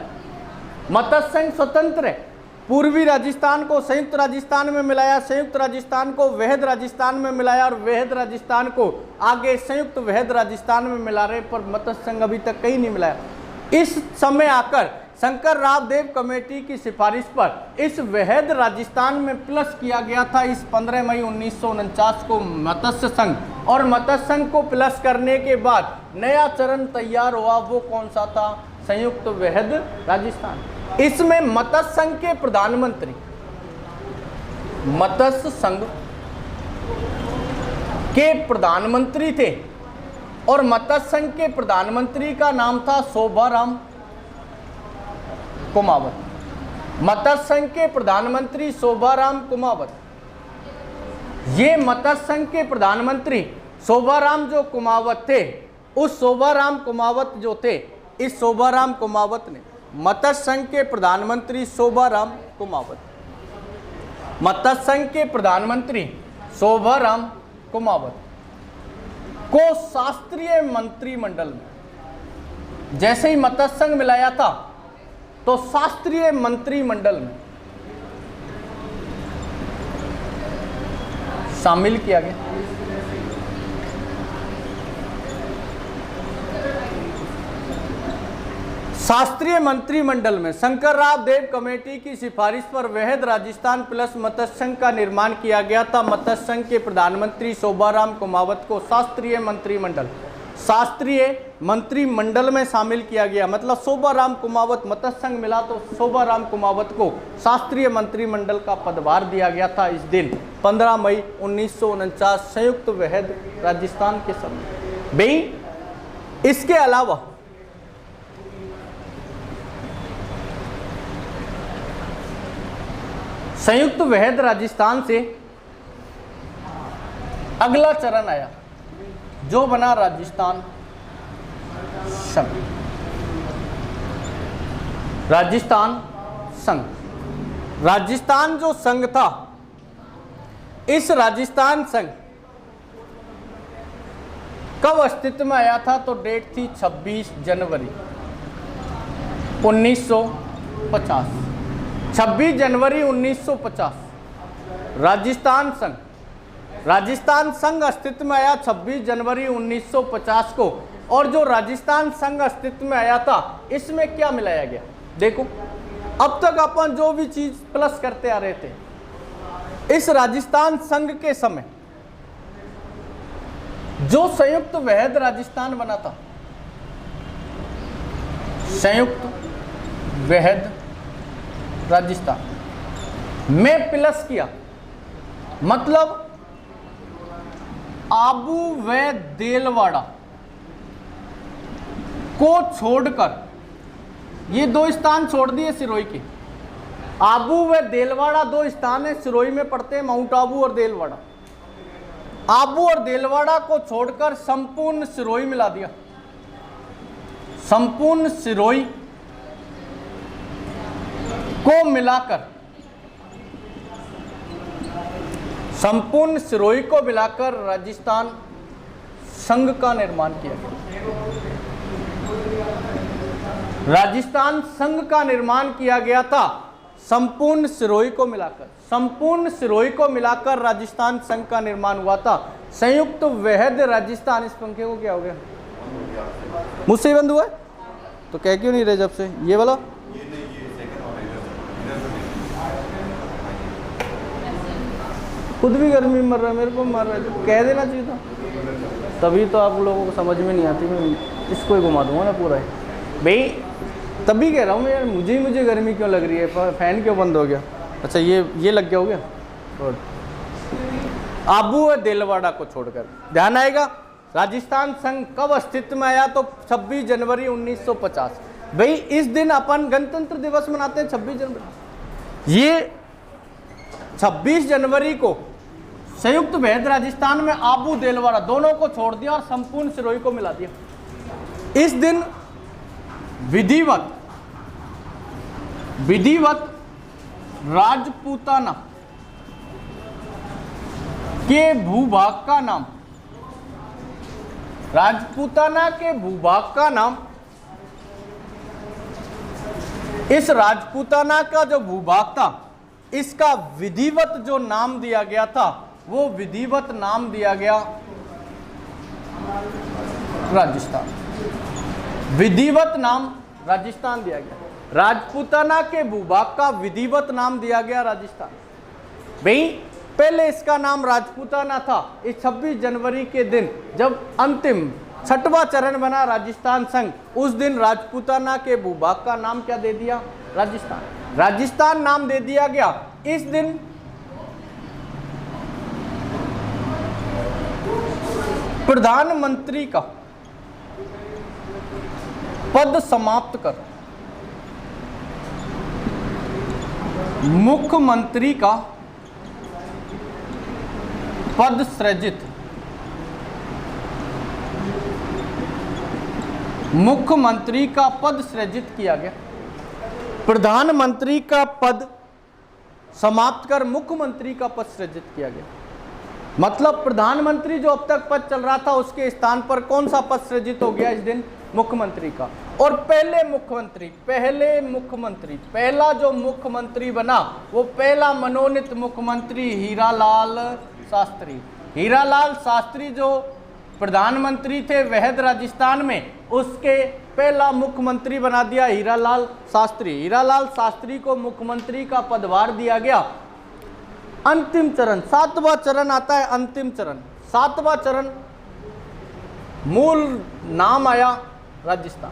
मत्स्य संघ स्वतंत्र है। पूर्वी राजस्थान को संयुक्त राजस्थान में मिलाया, संयुक्त राजस्थान को वहद राजस्थान में मिलाया और वहद राजस्थान को आगे संयुक्त वहद राजस्थान में मिला रहे, पर मत्स्य संघ अभी तक कहीं नहीं मिलाया। इस समय आकर शंकर राव देव कमेटी की सिफारिश पर इस वहद राजस्थान में प्लस किया गया था इस 15 मई 1949 को मत्स्य संघ, और मत्स्य संघ को प्लस करने के बाद नया चरण तैयार हुआ। वो कौन सा था? संयुक्त वहद राजस्थान। इसमें मत्स्य संघ के प्रधानमंत्री, मत्स्य संघ के प्रधानमंत्री थे और मत्स्य संघ के प्रधानमंत्री का नाम था शोभाराम कुमावत। मत्स्य संघ के प्रधानमंत्री शोभाराम कुमावत। ये मत्स्य संघ के प्रधानमंत्री शोभाराम जो कुमावत थे, उस शोभाराम कुमावत जो थे, इस शोभाराम कुमावत ने मत्स्य संघ के प्रधानमंत्री शोभाराम कुमावत, मत्स्य संघ के प्रधानमंत्री शोभाराम कुमावत को शास्त्रीय मंत्रिमंडल में, जैसे ही मत्स्य संघ मिलाया था तो शास्त्रीय मंत्रिमंडल में शामिल किया गया। शास्त्रीय मंत्रिमंडल में शंकर राव देव कमेटी की सिफारिश पर वहद राजस्थान प्लस मत्स्य संघ का निर्माण किया गया था। मत्स्य संघ के प्रधानमंत्री शोभाराम कुमावत को शास्त्रीय मंत्रिमंडल में शामिल किया गया। मतलब शोभाराम कुमावत, मत्स्य संघ मिला तो शोभाराम कुमावत को शास्त्रीय मंत्रिमंडल का पदभार दिया गया था इस दिन 15 मई 1949 संयुक्त वहद राजस्थान के समय। भाई इसके अलावा संयुक्त वहद राजस्थान से अगला चरण आया जो बना राजस्थान संघ। राजस्थान संघ, राजस्थान जो संघ था, इस राजस्थान संघ कब अस्तित्व में आया था? तो डेट थी 26 जनवरी 1950। 26 जनवरी 1950 राजस्थान संघ, राजस्थान संघ अस्तित्व में आया 26 जनवरी 1950 को। और जो राजस्थान संघ अस्तित्व में आया था, इसमें क्या मिलाया गया? देखो, अब तक अपन जो भी चीज प्लस करते आ रहे थे, इस राजस्थान संघ के समय जो संयुक्त वहद राजस्थान बना था, संयुक्त वहद राजस्थान में प्लस किया, मतलब आबू व देलवाड़ा को छोड़कर ये दो स्थान छोड़ दिए सिरोही के। आबू व देलवाड़ा दो स्थान है, सिरोही में पड़ते हैं, माउंट आबू और देलवाड़ा। आबू और देलवाड़ा को छोड़कर संपूर्ण सिरोही मिला दिया। संपूर्ण सिरोही को मिलाकर, संपूर्ण सिरोही को मिलाकर राजस्थान संघ का निर्माण किया गया। राजस्थान संघ का निर्माण किया गया था संपूर्ण सिरोही को मिलाकर। संपूर्ण सिरोही को मिलाकर राजस्थान संघ का निर्माण हुआ था। संयुक्त वहद राजस्थान, इस पंखे को क्या हो गया? मुझसे ही बंद हुआ है तो कह क्यों नहीं रहे जब से? ये वाला खुद भी गर्मी में मर रहा है, मेरे को मर रहा है, तो कह देना चाहिए था। तभी तो आप लोगों को समझ में नहीं आती। मैं इसको ही घुमा दूंगा ना पूरा ही भाई। तभी कह रहा हूँ मैं यार, मुझे गर्मी क्यों लग रही है, फैन क्यों बंद हो गया? अच्छा ये लग गया, हो गया। और आबू व देलवाड़ा को छोड़कर ध्यान आएगा। राजस्थान संघ कब अस्तित्व में आया? तो 26 जनवरी 1950। भाई इस दिन अपन गणतंत्र दिवस मनाते हैं 26 जनवरी। ये 26 जनवरी को संयुक्त वहद राजस्थान में आबू देलवाड़ा दोनों को छोड़ दिया और संपूर्ण सिरोही को मिला दिया। इस दिन विधिवत राजपूताना के भूभाग का नाम, राजपूताना के भूभाग का नाम, इस राजपूताना का जो भूभाग था, इसका विधिवत जो नाम दिया गया था, वो विधिवत नाम दिया गया राजस्थान। विधिवत नाम राजस्थान दिया गया। राजपूताना के भूभाग का विधिवत नाम दिया गया राजस्थान। भाई पहले इसका नाम राजपूताना था। इस 26 जनवरी के दिन जब अंतिम 6वां चरण बना राजस्थान संघ, उस दिन राजपूताना के भूभाग का नाम क्या दे दिया? राजस्थान। राजस्थान नाम दे दिया गया। इस दिन प्रधानमंत्री का पद समाप्त कर मुख्यमंत्री का पद सृजित, मुख्यमंत्री का पद सृजित किया गया। प्रधानमंत्री का पद समाप्त कर मुख्यमंत्री का पद सृजित किया गया। मतलब प्रधानमंत्री जो अब तक पद चल रहा था, उसके स्थान पर कौन सा पद सृजित हो गया इस दिन? मुख्यमंत्री का। और पहला जो मुख्यमंत्री बना, वो पहला मनोनीत मुख्यमंत्री हीरालाल शास्त्री। हीरालाल शास्त्री जो प्रधानमंत्री थे वहद राजस्थान में, उसके पहला मुख्यमंत्री बना दिया हीरालाल शास्त्री। हीरालाल शास्त्री को मुख्यमंत्री का पदभार दिया गया। अंतिम चरण, 7वां चरण आता है। अंतिम चरण, 7वां चरण, मूल नाम आया राजस्थान।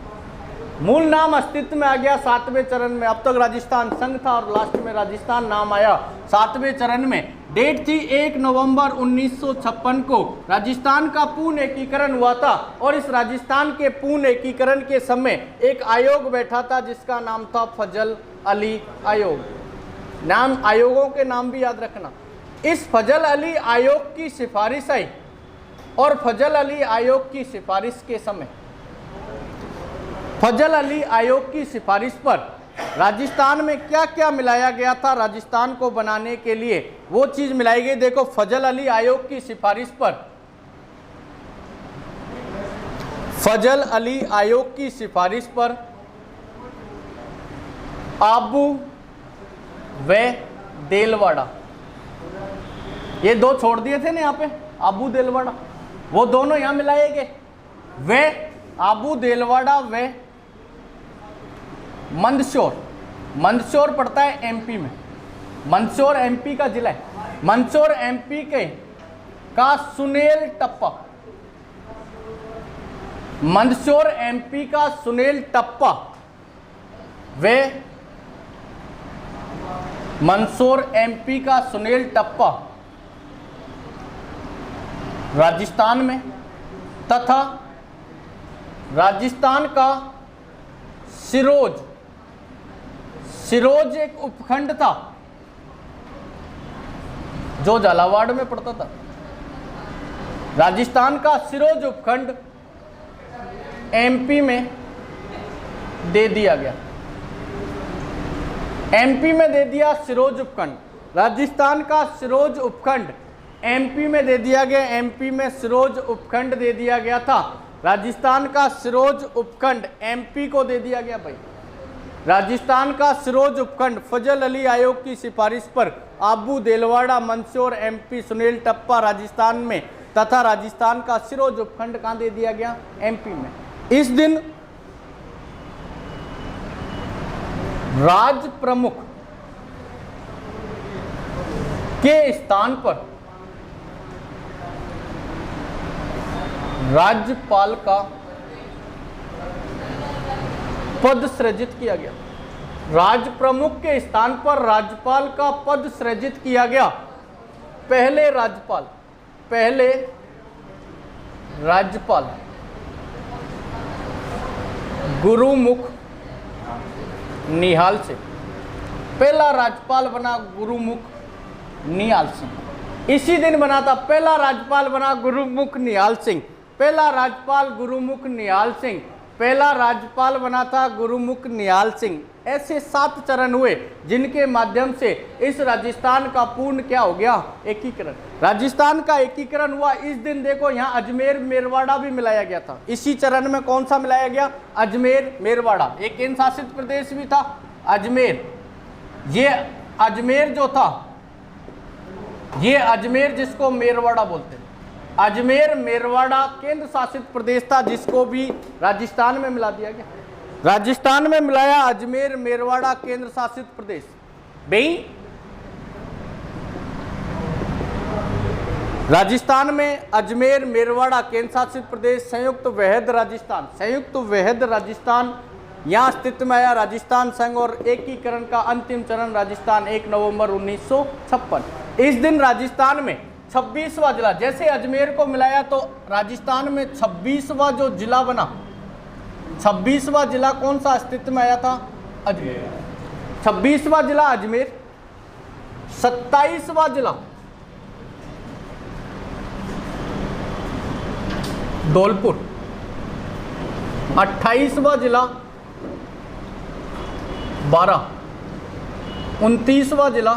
मूल नाम अस्तित्व में आ गया 7वें चरण में। अब तक राजस्थान संघ था और लास्ट में राजस्थान नाम आया 7वें चरण में। डेट थी 1 नवंबर 1956 को राजस्थान का पूर्ण एकीकरण हुआ था। और इस राजस्थान के पूर्ण एकीकरण के समय एक आयोग बैठा था जिसका नाम था फजल अली आयोग। नाम आयोगों के नाम भी याद रखना। इस फजल अली आयोग की सिफारिश आई और फजल अली आयोग की सिफारिश के समय, फजल अली आयोग की सिफारिश पर राजस्थान में क्या क्या मिलाया गया था राजस्थान को बनाने के लिए, वो चीज मिलाई गई। देखो फजल अली आयोग की सिफारिश पर, फजल अली आयोग की सिफारिश पर आबू व देलवाड़ा, ये दो छोड़ दिए थे ना यहाँ पे, आबू देलवाड़ा, वो दोनों यहाँ मिलाए गए। वे आबू देलवाड़ा व मंदसौर, मंदसौर पड़ता है एमपी में, मंदसौर एमपी का जिला है, मंदसौर एमपी के का सुनेल टप्पा, मंदसौर एमपी का सुनेल टप्पा वे मंदसौर एमपी का सुनेल टप्पा राजस्थान में, तथा राजस्थान का सिरोज, सिरोज एक उपखंड था जो झालावाड़ में पड़ता था। राजस्थान का सिरोज उपखंड एमपी में दे दिया गया, एमपी में दे दिया सिरोज उपखंड, राजस्थान का सिरोज उपखंड एमपी में दे दिया गया, एमपी में सिरोज उपखंड दे दिया गया था, राजस्थान का सिरोज उपखंड एमपी को दे दिया गया। भाई राजस्थान का सिरोज उपखंड फजल अली आयोग की सिफारिश पर आबू देलवाड़ा मंदसौर एमपी सुनील टप्पा राजस्थान में, तथा राजस्थान का सिरोज उपखंड कहां दे दिया गया, एमपी में। इस दिन राज प्रमुख के स्थान पर राज्यपाल का पद सृजित किया गया, राज प्रमुख के स्थान पर राज्यपाल का पद सृजित किया गया। पहले राज्यपाल, पहले राज्यपाल गुरुमुख निहाल सिंह, पहला राज्यपाल बना गुरुमुख निहाल सिंह। इसी दिन बना था, पहला राज्यपाल बना गुरुमुख निहाल सिंह, पहला राज्यपाल गुरुमुख निहाल सिंह, पहला राज्यपाल बना था गुरुमुख निहाल सिंह। ऐसे 7 चरण हुए जिनके माध्यम से इस राजस्थान का पूर्ण क्या हो गया, एकीकरण। राजस्थान का एकीकरण हुआ इस दिन। देखो यहाँ अजमेर मेरवाड़ा भी मिलाया गया था, इसी चरण में कौन सा मिलाया गया, अजमेर मेरवाड़ा। एक केंद्र शासित प्रदेश भी था अजमेर, ये अजमेर जो था, ये अजमेर जिसको मेरवाड़ा बोलते हैं, अजमेर मेरवाड़ा केंद्र शासित प्रदेश था जिसको भी राजस्थान में मिला दिया गया। राजस्थान में मिलाया अजमेर मेरवाड़ा केंद्र शासित प्रदेश। भाई राजस्थान में अजमेर मेरवाड़ा केंद्र शासित प्रदेश, संयुक्त वहद राजस्थान, संयुक्त वहद राजस्थान यहाँ अस्तित्व में आया राजस्थान संघ, और एकीकरण का अंतिम चरण राजस्थान 1 नवंबर 1956। इस दिन राजस्थान में 26वां जिला, जैसे अजमेर को मिलाया तो राजस्थान में 26वां जो जिला बना, 26वां जिला कौन सा अस्तित्व में आया था, अजमेर। 26वां जिला अजमेर, 27वां जिला धौलपुर, 28वां जिला बारा, 29वां जिला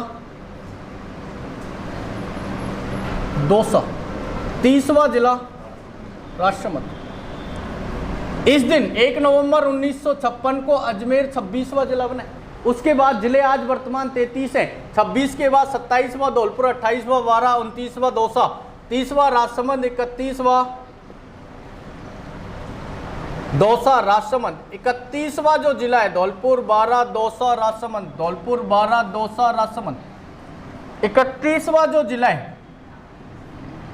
दौसा, 30वां जिला राष्ट्रमत। इस दिन 1 नवंबर 1956 को अजमेर 26वां जिला बना। उसके बाद जिले आज वर्तमान 33 हैं। 26 के बाद 27वां धौलपुर, 28वां बारा, 29वां दौसा, 30वां राजसमंद, 31वां दौसा राजसमंद, 31वां जो जिला है धौलपुर, बारा, दौसा, राजसमंद, धौलपुर, बारा, दौसा, राजसमंद। 31वां जो जिला है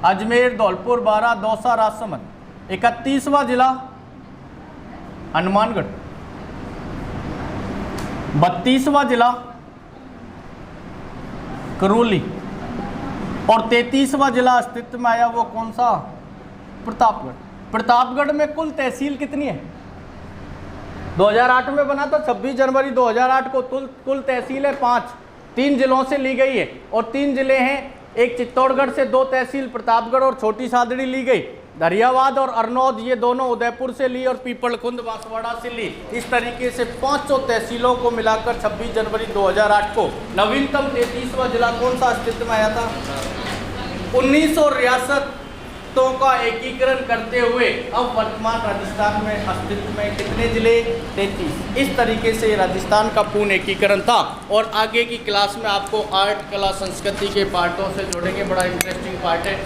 अजमेर, धौलपुर, बारा, दौसा, राजसमंद। 31वां जिला हनुमानगढ़, 32वां जिला करौली, और 33वां जिला अस्तित्व में आया वो कौन सा, प्रतापगढ़। प्रतापगढ़ में कुल तहसील कितनी है, 2008 में बना था 26 जनवरी 2008 को कुल तहसील है 5। 3 जिलों से ली गई है और 3 जिले हैं, एक चित्तौड़गढ़ से, 2 तहसील प्रतापगढ़ और छोटी सादड़ी ली गई, दरियावाद और अरनौद ये दोनों उदयपुर से ली और पीपलखुंद बांसवाड़ा से ली। इस तरीके से 500 तहसीलों को मिलाकर 26 जनवरी 2008 को नवीनतम 33वां जिला कौन सा अस्तित्व में आया था? 1900 रियासतों का एकीकरण करते हुए अब वर्तमान राजस्थान में अस्तित्व में कितने जिले? 33। इस तरीके से राजस्थान का पूर्ण एकीकरण था। और आगे की क्लास में आपको आर्ट, कला, संस्कृति के पार्टों से जोड़ेंगे, बड़ा इंटरेस्टिंग पार्ट है।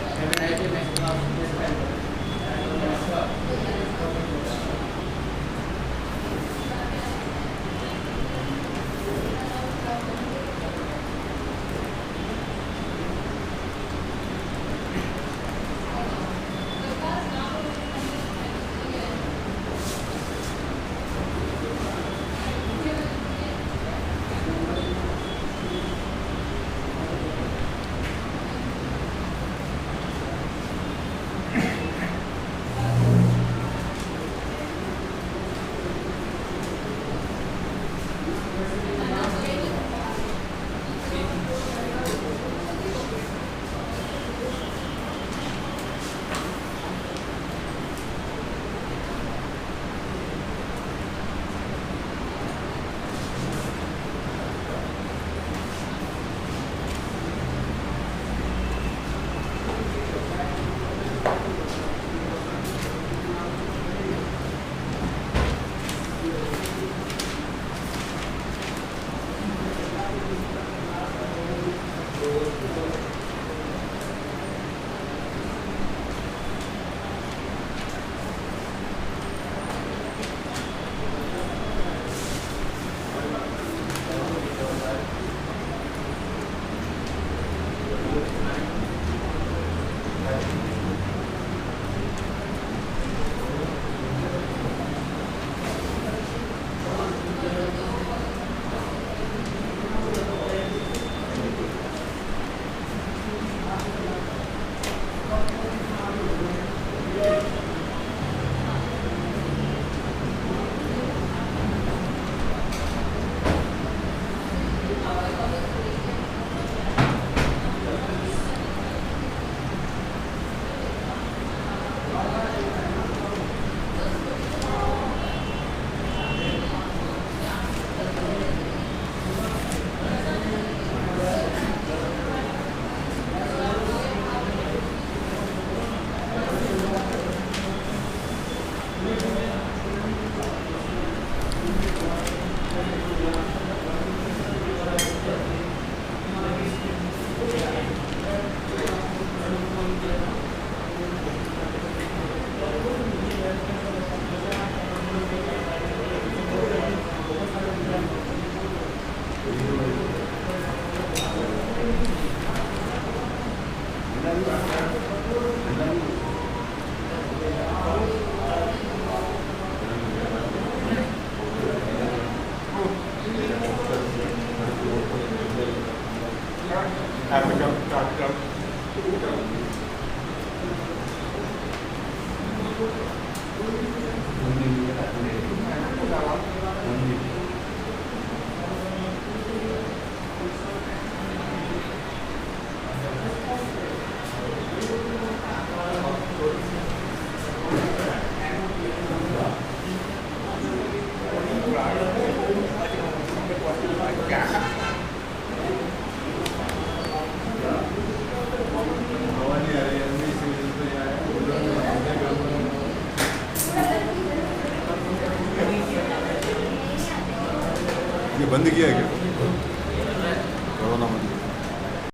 ये बंद किया है क्या?